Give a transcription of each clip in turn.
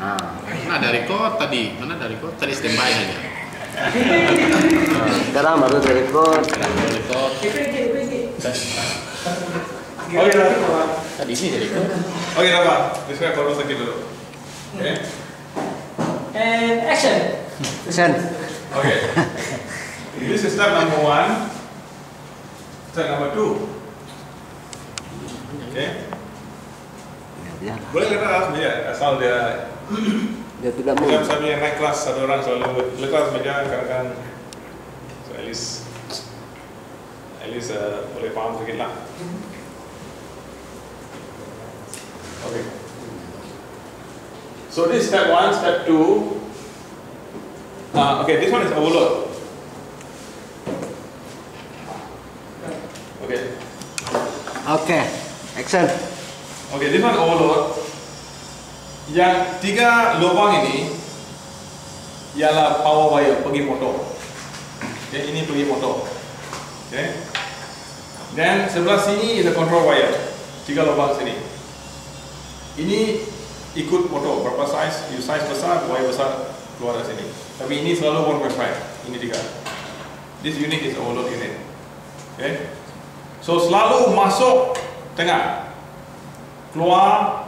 Mana ada record tadi? Mana ada record? Tadi standby aja. Sekarang baru dari record. Record. Oke, Tadi sini jadi record. oke, Pak. Describe baru sakit dulu. Oke. And action. Sen. Okay. This is step number 1. Step number 2. Okay. Ya, Boleh letak meja asal dia dia tidak mau. jam sambil naik kelas satu orang selalu letak meja kadang-kadang so at least boleh paham sedikit lah. Okay. So this step 1, step 2. Okay, this one is overload. Okay. Oke, action. Okay, this one overload. Yang 3 lubang ini ialah power wire pergi motor. Okay, ini pergi motor. Okay. Dan sebelah sini is the control wire. 3 lubang sini. Ini ikut motor. Berapa size? You size besar, wire besar keluar dari sini. Tapi ini selalu 1.5. Ini 3. This unit is overload unit. Okay. So selalu masuk tengah, keluar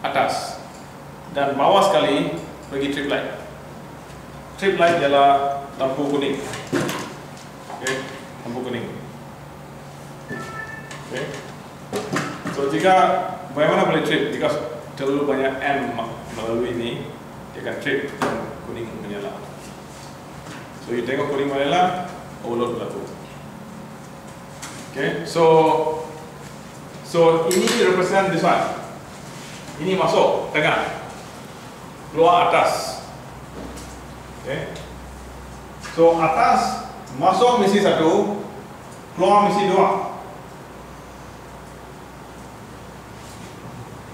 atas, dan bawah sekali pergi trip light. Trip light ialah lampu kuning. Okay. Lampu kuning. Okay. So jika bagaimana boleh trip? Jika terlalu banyak M melalui ini, dia akan trip dan kuning menyala. So you tengok kuning menyala, overload berlaku. Okay, so ini represent this one. Ini masuk tengah, keluar atas. Okay, so atas masuk misi 1, keluar misi 2.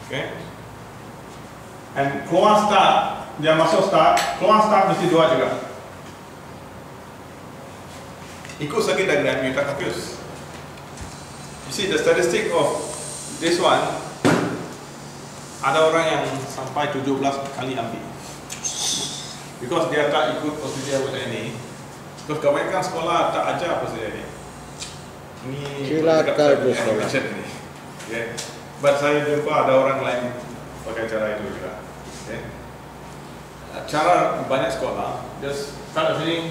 Okay, and keluar start, dia masuk start, keluar start misi 2 juga. Ikut saja diagram, you tak confuse. You see the statistic of this one, ada orang yang sampai 17 kali ambil because dia tak ikut prosedur macam ini. Terus kebanyakan sekolah tak ajar prosedur ini. Ini Silakan bersekolah. Okay. But saya jumpa ada orang lain pakai cara itu juga. Okay. Cara banyak sekolah, just start sini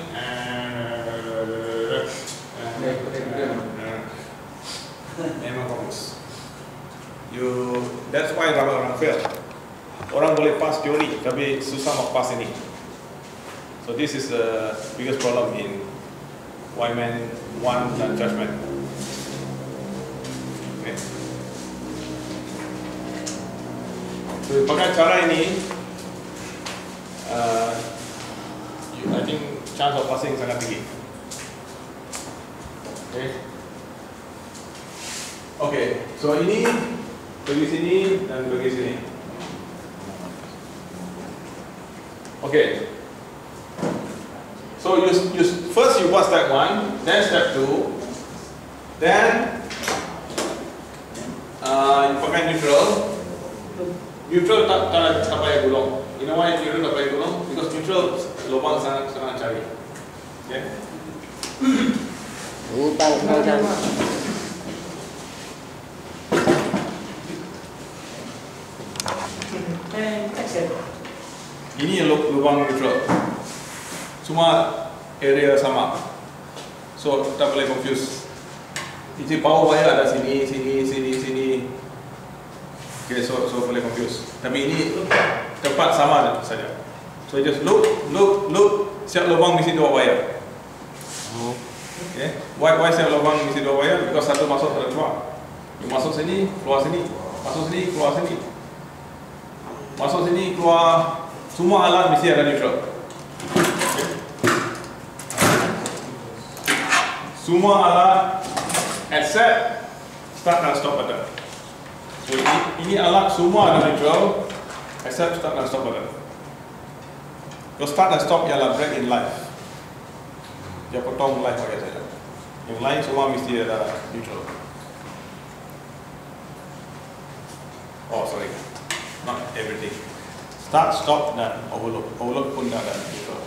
memang bagus. That's why ramai orang fail. Orang boleh pass teori, tapi susah mau pass ini. So this is the biggest problem in Wyman 1 dan judgment. Okay. So pakai cara ini, I think chance of passing sangat tinggi. Okay. Okay, so ini pergi sini dan pergi sini. Okay. So first you buat step 1, then step 2, then you pakai neutral. Neutral tak payah gulung. You know why neutral tak payah gulung? Because neutral lubang sangat cari. Okay. Utang. And action. Ini lubang neutral. Semua area sama. So tak boleh confuse. Ini power wire ada sini. Okay, so boleh confuse. Tapi ini tempat sama saja. So just look. Siap lubang mesti 2 wire. Okay. Why siap lubang mesti 2 wire? Because satu masuk satu keluar. You masuk sini, keluar sini. Masuk sini, keluar sini. Masuk sini, keluar. Semua alat mesti ada neutral. Okay. Semua alat except start dan stop button. So ini alat semua ada neutral except start dan stop button. Kalau start dan stop ialah break in life. Dia potong life aja saja. Yang lain semua mesti ada neutral. Oh sorry, not everything. Start, stop dan overload. Overload pun dah ada neutral.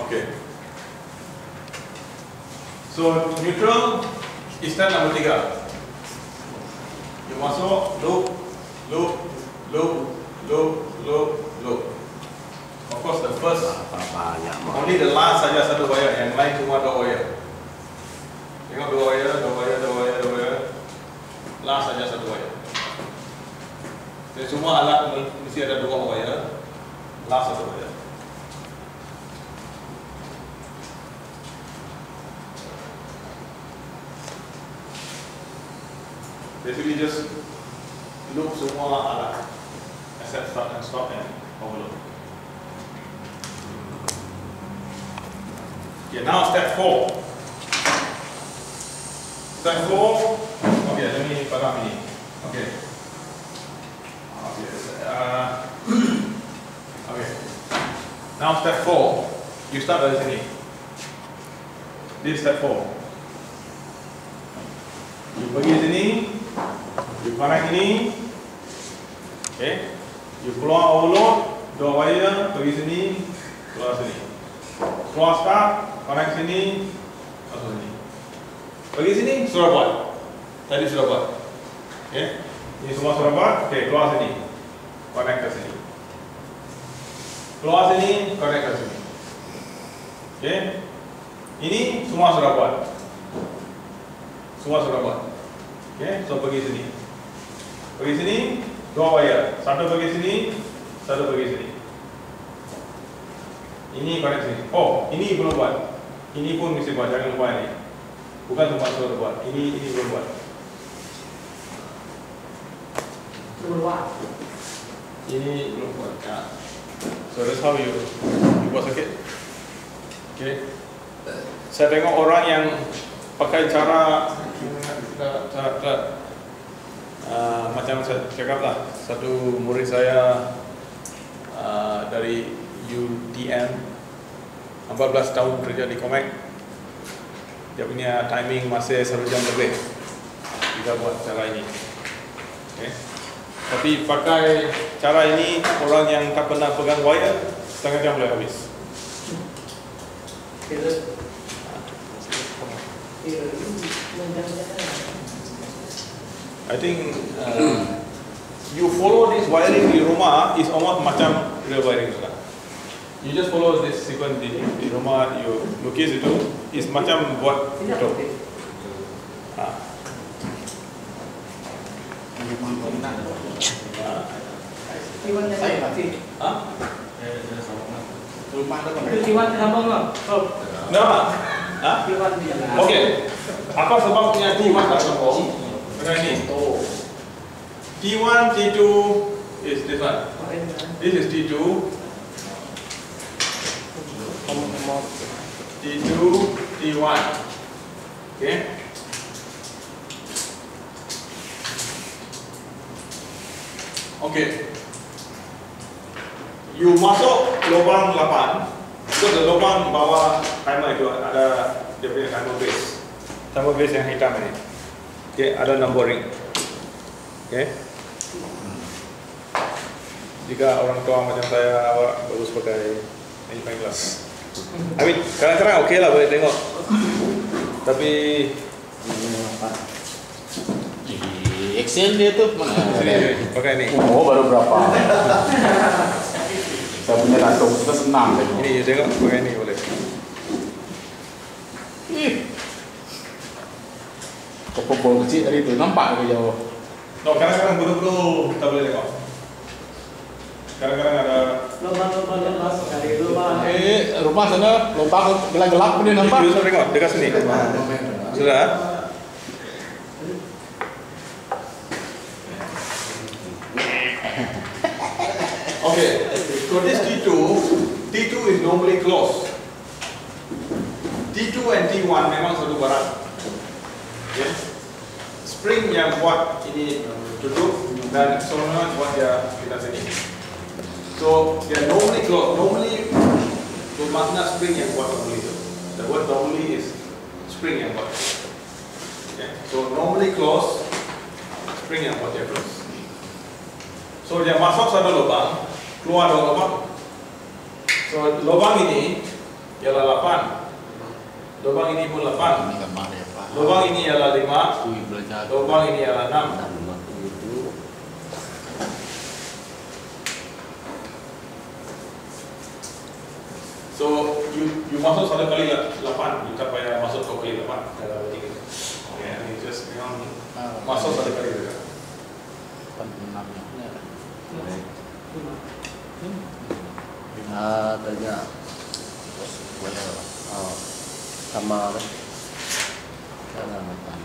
Okay. So neutral is step number 3. You masuk loop, loop, loop, loop, loop, loop. Of course the first only the last saja satu wire, yang lain cuma 2 wire. Tengok 2 wire, 2 wire, 2 wire, 2 wire. Last saja satu wire. Jadi semua alat mesti ada 2 wire. Last satu wire. Basically just loop semua alat, except start and stop and overload. Okay, now step 4. Step 4. Okay, let me padam ini. Okay. Okay. Okay. Now step 4. You start dari sini. This step 4. You pergi sini. You connect ini, okay. You keluar overload, 2 wire, pergi sini, keluar sini. Keluar start, connect sini, masuk sini. Pergi sini, sudah buat. Tadi sudah buat. Okay. Ini semua sudah buat, okay, keluar sini. Connect ke sini. Keluar sini, connect ke sini. Okay. Ini semua sudah buat. Semua sudah buat. Okay, so pergi sini. Pergi sini, 2 wire. Satu pergi sini, satu pergi sini. Ini connect sini. Oh, ini belum buat. Ini pun mesti buat, jangan lupa ini. Bukan cuma suruh buat. Ini belum buat. Belum buat. Ini belum buat. Ya. So that's how you buat circuit. Okay. Saya tengok orang yang pakai cara macam saya cakap lah, satu murid saya dari UTM 14 tahun kerja di Comac, dia punya timing masih 1 jam lebih kita buat cara ini. Okay. Tapi pakai cara ini, orang yang tak pernah pegang wire, setengah jam boleh habis. I think you follow this wiring di rumah is almost macam real wiring juga. You just follow this sequence di rumah, you lukis itu is macam buat itu. Tiwan sambung lah. Nama? Oke. Apa sebabnya T1 tak sambung? Dengan ini. T1, T2 is this one. This is T2. T2, T1. Okay. Okay. You masuk lubang 8. So the lubang bawah timer itu ada dia punya timer base. Timer base yang hitam ini. Okay, ada numbering. Okay. Jika orang tua macam saya bagus pakai magnifying glass. I mean, kadang-kadang okey lah boleh tengok. Tapi Di Excel dia tuh mana? pakai ini. Oh, baru berapa? Saya punya langsung sudah senang tengok. Ini tengok pakai ini boleh. Pokok kecil tadi itu nampak ke jauh. No, kadang-kadang bulu-bulu kita boleh tengok. Kadang-kadang ada Lomba sekali lomba. Rumah sana lubang gelap-gelap dia nampak. Bisa tengok dekat sini. Sudah. Okay. So this T2 is normally closed. T2 and T1 memang satu barang. Okay. Spring yang buat ini tutup dan solenoid buat dia kita sini. So they are normally closed. Normally bermakna spring yang buat normally itu. The word normally is spring yang buat. Okay. So normally closed spring yang buat dia close. So dia masuk satu lubang, keluar dua lubang. So lubang ini ialah 8. Lubang ini pun 8. Ini gambar ya Pak. Lubang ini ialah 5. Kui belajar. Lubang ini ialah 6. Itu. So you masuk satu kali 8, you tak payah masuk 2 kali 8 dalam 3. Okay, you just memang masuk satu kali saja. 6 ya. Tanya. Oh, sama kan? Cara makan.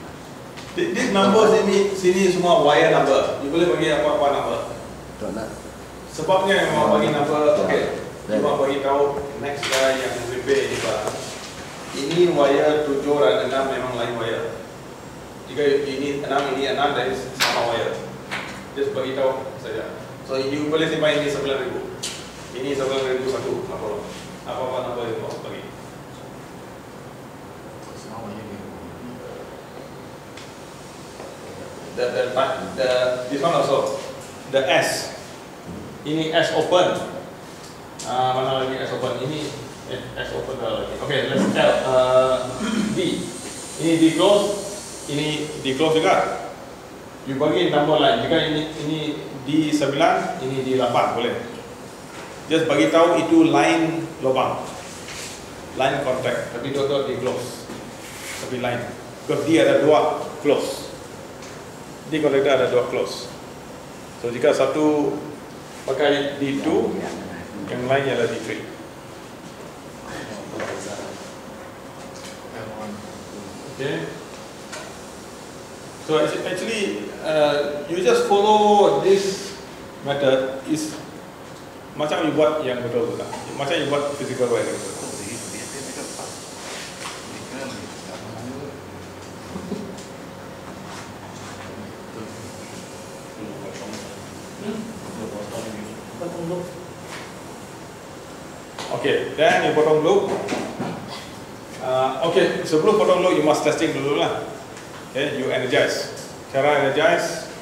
This number sini semua wire number. You boleh bagi apa-apa number. Tak nak. Sebabnya memang bagi number, okay. Ya. Cuma bagi tahu next guy yang repair ini Pak. Ini wire 7 dan 6 memang lain wire. Jika ini 6 dan sama wire. Just bagi tahu saja. So you boleh simpan ini 9,000. Ini 9,001 apa number yang mau bagi. Semua ya gitu. This one also the S. Ini S open. Mana lagi S open? Ini S open dah lagi. Okay, let's D. Ini D close. Ini D close juga. You bagi number lain. Jika ini D9, ini D8 boleh. Just bagi tahu itu line lubang, line contact. Tapi dot D close. Tapi line. Because D ada 2 close. D connector ada 2 close. So jika satu pakai D2, yang lain adalah D3. Okay. So actually, you just follow this method is macam you buat yang betul betul. Macam you buat physical wiring betul. Okay, then you potong loop. Okay, sebelum potong loop, you must testing dulu lah. Okay, you energize. Cara energize.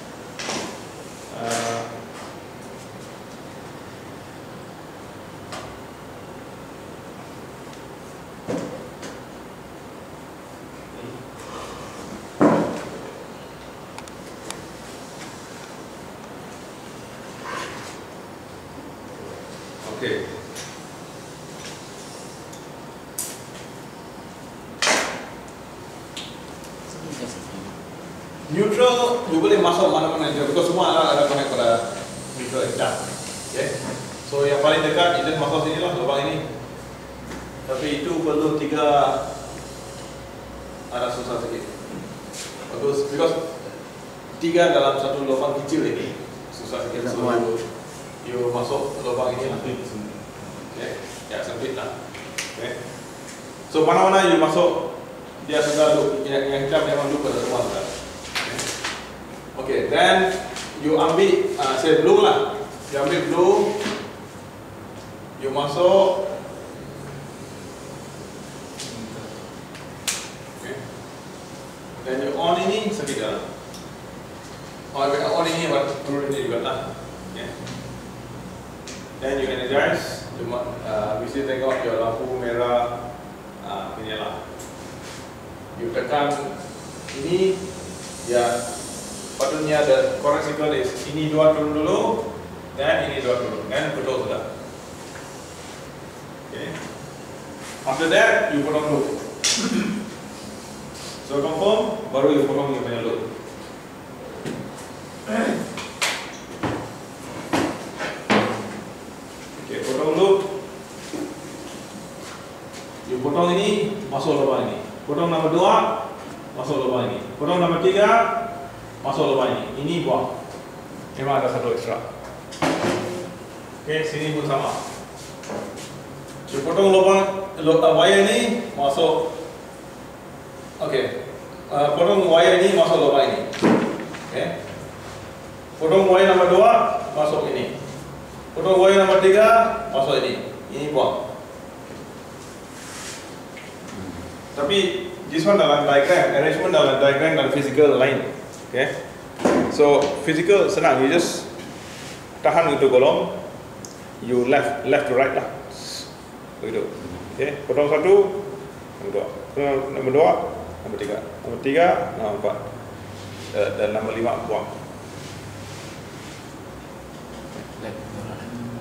Okay. Neutral, you boleh masuk mana-mana saja, because semua ada connect pada neutral exam. Okay. So yang paling dekat, you just masuk sini lah, lubang ini. Tapi itu perlu 3, ada susah sedikit. Bagus, because 3 dalam satu lubang kecil ini susah sedikit. So you masuk lubang ini lah. Okay. Ya sempit lah. Okay. So mana-mana you masuk, dia sudah loop, yang hitam memang loop pada semua sudah. Okay, then you ambil say blue lah. You ambil blue, you masuk. Okay. Then you on ini sedikit. On ini buat turun ini juga lah. Okay. Then you energize. You mesti tengok your lampu merah ini lah. You tekan ini, ya. Patutnya the correct sequence is ini 2 turun dulu, dan ini 2 turun, dan betul sudah. Okay. After that, you potong loop. So confirm, baru you potong you punya loop. Okay, potong loop. You potong ini, masuk lubang ini. Potong nomor 2, masuk lubang ini. Potong nomor 3. Masuk lubang ini. Ini buang. Memang ada satu ekstra. Okay, sini pun sama. You potong lubang wire ini masuk. Okay. Potong wire ini masuk lubang ini. Okay. Potong wire nomor 2 masuk ini. Potong wire nomor 3 masuk ini. Ini buang. Tapi this one dalam diagram, arrangement dalam diagram dan physical line. Okay. So physical senang, you just tahan untuk golong, you left to right lah, begitu. Okay, potong satu, nombor dua, nombor tiga, nombor empat, dan nombor lima buang.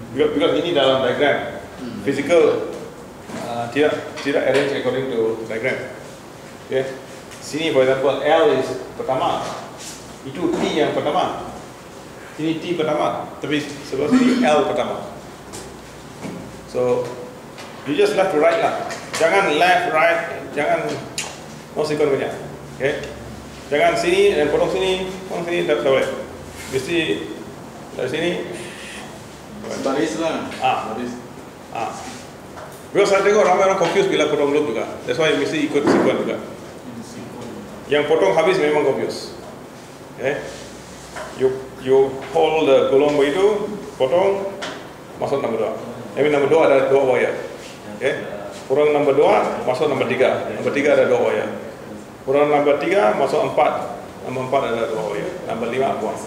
Because ini dalam diagram, physical tidak arrange according to diagram. Okay, sini for example L is pertama, itu T yang pertama, sini T pertama, tapi sebelah sini L pertama. So you just left to right lah, jangan left right, jangan no sequence punya. Okay, jangan sini dan potong sini tak boleh, mesti dari sini. Baris lah. Baris. Because saya tengok ramai orang confuse bila potong loop juga. That's why mesti ikut sequence juga. Yang potong habis memang confuse. Okay, you hold the golong begitu, potong, masuk nombor dua. Nombor dua ada dua wire. Okay, potong nombor dua, masuk nombor tiga. Nombor tiga ada dua wire. Potong nombor tiga, masuk empat. Nombor empat ada dua wire. Nombor lima buang.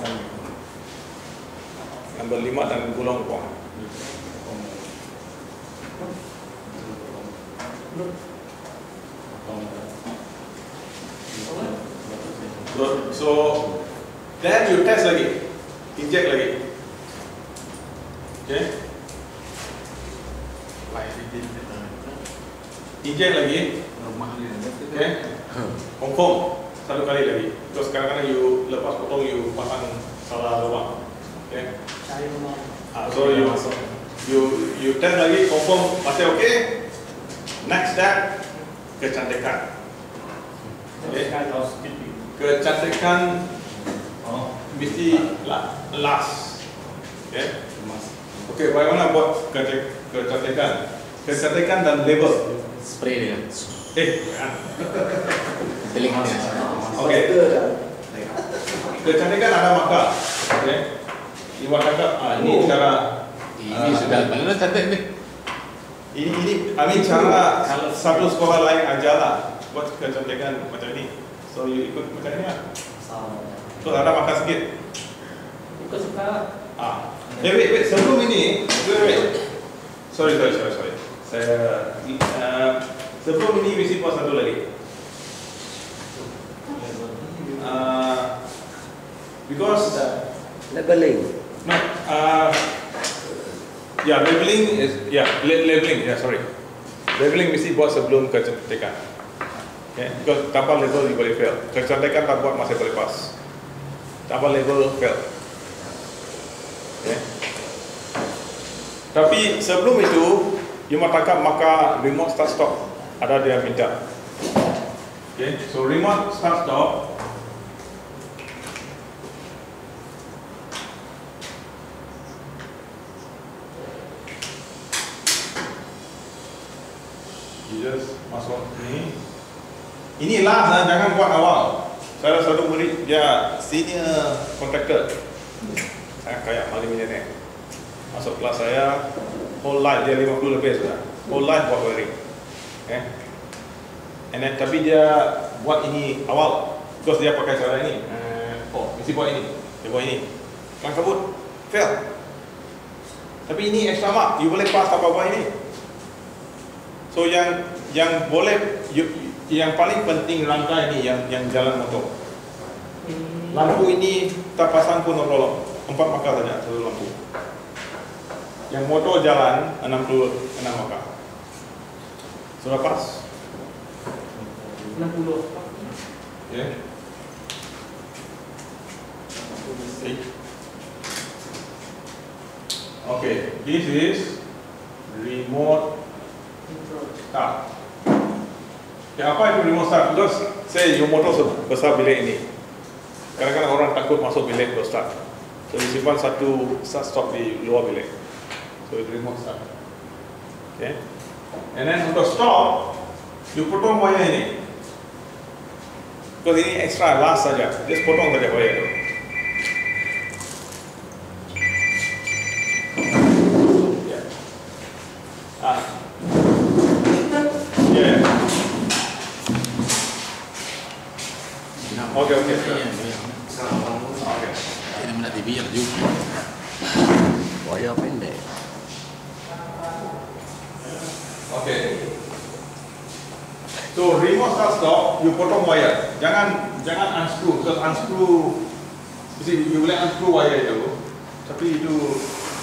Nombor lima dan golong buang. So then you test lagi, inject lagi. Okay, inject lagi. Okay, confirm satu kali lagi. Terus kadang-kadang you lepas potong you pasang salah lubang. Okay, so you test lagi, confirm masih okay. Next step, kecantikan. Okay, kecantikan mesti last. Okay, bagaimana buat kecantikan? Kecantikan dan label. Spray dia. Bukan. Okay. Kecantikan ada markah. Okay. Ini markah. Ini cara. Ini sudah mana cantik ni? Ini cara satu sekolah lain ajarlah buat kecantikan macam ini. So you ikut macam ni lah. So ada makan sikit. Bukan suka. Wait. Sebelum ini, wait. Sorry. Saya sebelum ini mesti buat satu lagi. Because labeling. No. Labeling is labeling. Sorry. Labeling mesti buat sebelum kecantikan. Okay, because tanpa label you boleh fail. Kecantikan tak buat masih boleh pass. Tanpa label fail. Okay. Tapi sebelum itu, you tangkap maka remote start stop ada dia minta. Okay, so remote start stop. Just masuk ni. Ini last, jangan buat awal. Saya satu murid dia senior contractor. Saya kayak malam ini ni. Masuk kelas saya, whole life dia 50 lebih sudah. Whole life buat wiring. Okay. And then tapi dia buat ini awal, because dia pakai cara ini. Mesti buat ini. Dia buat ini. Kelang kabut, fail. Tapi ini extra mark, you boleh pass tanpa buat ini. So yang boleh yang paling penting rangka ini yang jalan motor. Lampu ini tak pasang pun tolong. 4 maka saja satu lampu. Yang motor jalan 66 maka. Sudah pas? 60. Yeah. Okay, this is remote start. Okay, apa itu remote start? Because say your motor besar bilik ini. Kadang-kadang orang takut masuk bilik untuk start. So disimpan satu start stop di luar bilik. So itu remote start. Okay. And then untuk stop, you potong wire ini. Because ini extra last saja, just potong saja wire itu. Okay. biar juga. Wayar pendek. Okay. So remote start stop, you potong wire. Jangan unscrew, because unscrew, you boleh unscrew wire itu, tapi itu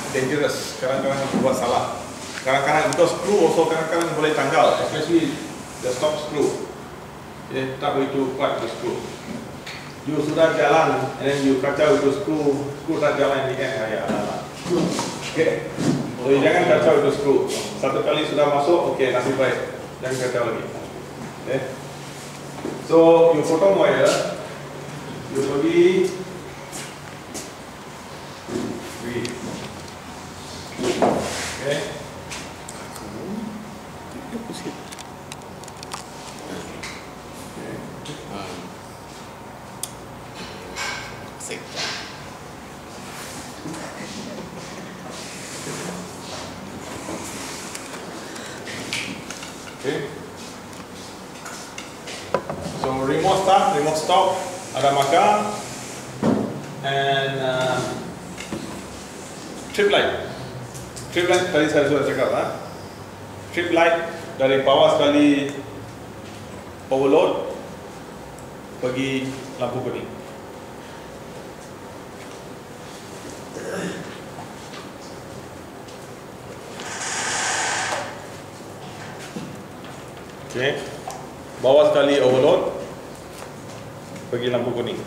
dangerous. Kadang-kadang buat salah. Kadang-kadang because screw also kadang-kadang boleh tanggal, especially the stop screw. Tak begitu kuat the screw. You sudah jalan, and then you kacau itu screw tak jalan di end, Okay. So jangan kacau itu screw. Satu kali sudah masuk, okay, nasib baik. Jangan kacau lagi. Okay. So you potong wire, you pergi, okay. Okay. So remote start, remote stop, ada markah, and trip light. Trip light tadi saya sudah cakap, trip light dari bawah sekali overload pergi lampu kuning. Okay. Bawah sekali overload pergi lampu kuning.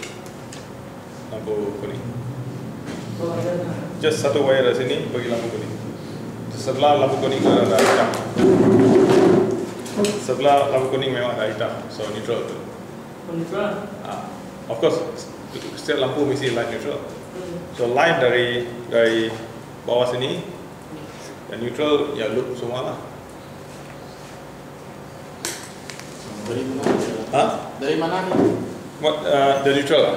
Lampu kuning. Just satu wire dari sini pergi lampu kuning. Sebelah lampu kuning ada hitam. Sebelah lampu kuning memang ada hitam, so neutral tu. Neutral. Of course, setiap lampu mesti light neutral. So light dari bawah sini dan neutral ya loop semua lah. Dari mana? Dari mana ni? The neutral lah.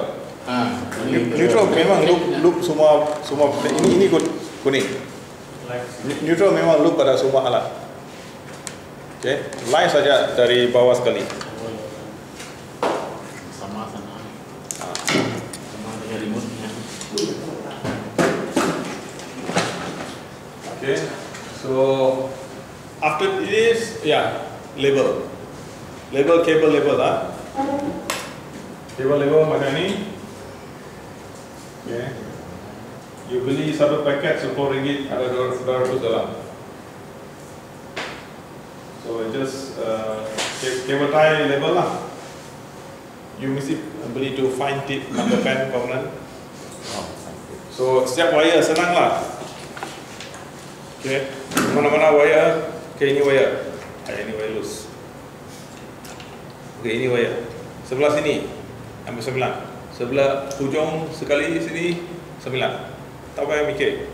Neutral memang loop semua ini kuning. Neutral memang loop pada semua alat. Okay, line saja dari bawah sekali. Sama sana. Sama dengan remote-nya. Okay, so after this, label cable label lah. Cable label macam ni. Okay. You beli satu paket RM10 ada 200 dalam. So just cable tie label lah. You mesti beli tu fine tip number pen component. So setiap wire senang lah. Okay, mana-mana wire. Okay, ini wire. Ini wire loose. Okay, ini wire. Sebelah sini nombor 9. Sebelah hujung sekali sini 9. Tak payah mikir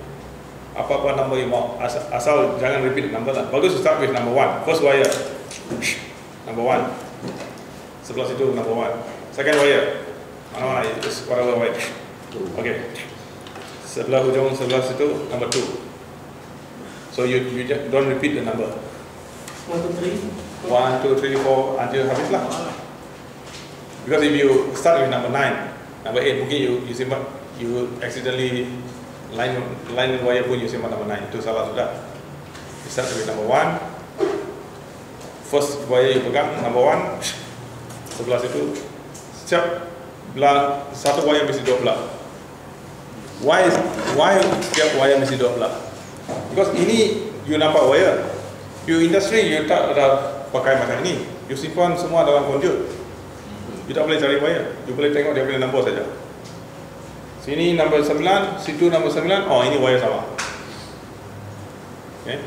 apa-apa nombor yang mau, asal jangan repeat number lah. Bagus start with number 1. First wire number 1. Sebelah situ number 1. Second wire mana-mana is whatever wire. Okay. Sebelah hujung sebelah situ number 2. So you just don't repeat the number. 1, 2, 3. 1, 2, 3, 4 until habis lah. Because if you start with number 9, number 8, mungkin you accidentally line wire pun you simpan number 9, itu salah sudah. You start with number 1, first wire you pegang number 1, sebelah situ, setiap belah satu wire mesti 2 belah. Why setiap wire mesti 2 belah? Because ini you nampak wire, you industry you tak ada pakai macam ini, you simpan semua dalam conduit. You tak boleh cari wire, you boleh tengok dia punya nombor saja. Sini nombor 9, situ nombor 9, oh ini wire sama. Okay.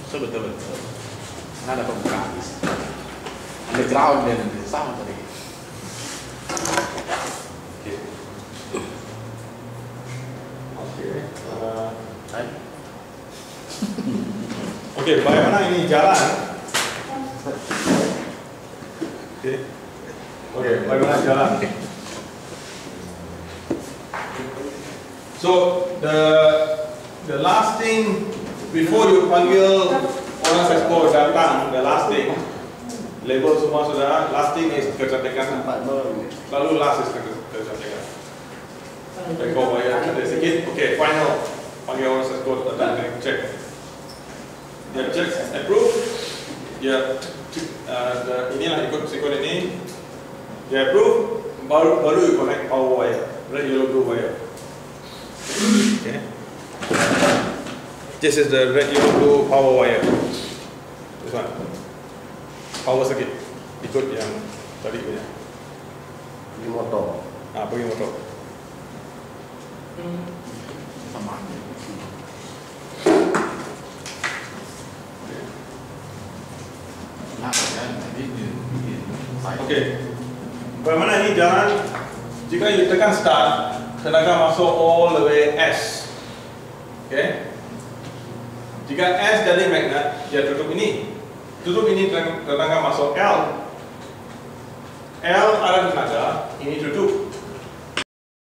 So betul. Ada pembukaan. Underground dan sama tadi. Okay, bagaimana ini jalan? Okay, bagaimana jalan? So the last thing before you panggil orang sesko datang, the last thing label semua sudah. Last thing is kecantikan. Empat doang ni. Lalu last is kecantikan. Record wire ada sikit. Okay, final. Panggil orang sekut datang check. Dia check, approve. Dia inilah ikut sikut ini. Dia approve. Baru connect power wire. Red, yellow, blue wire. Okay. This is the red, yellow, blue power wire. This one. Power circuit. Ikut yang tadi punya. Di motor. Pergi motor. Sama. Nah, kan tadi dia. Okey. Bagaimana ini jangan jika you tekan start, tenaga masuk all the way S. Okey. Jika S jadi magnet, dia tutup ini. Tutup ini tenaga masuk L. L ada tenaga,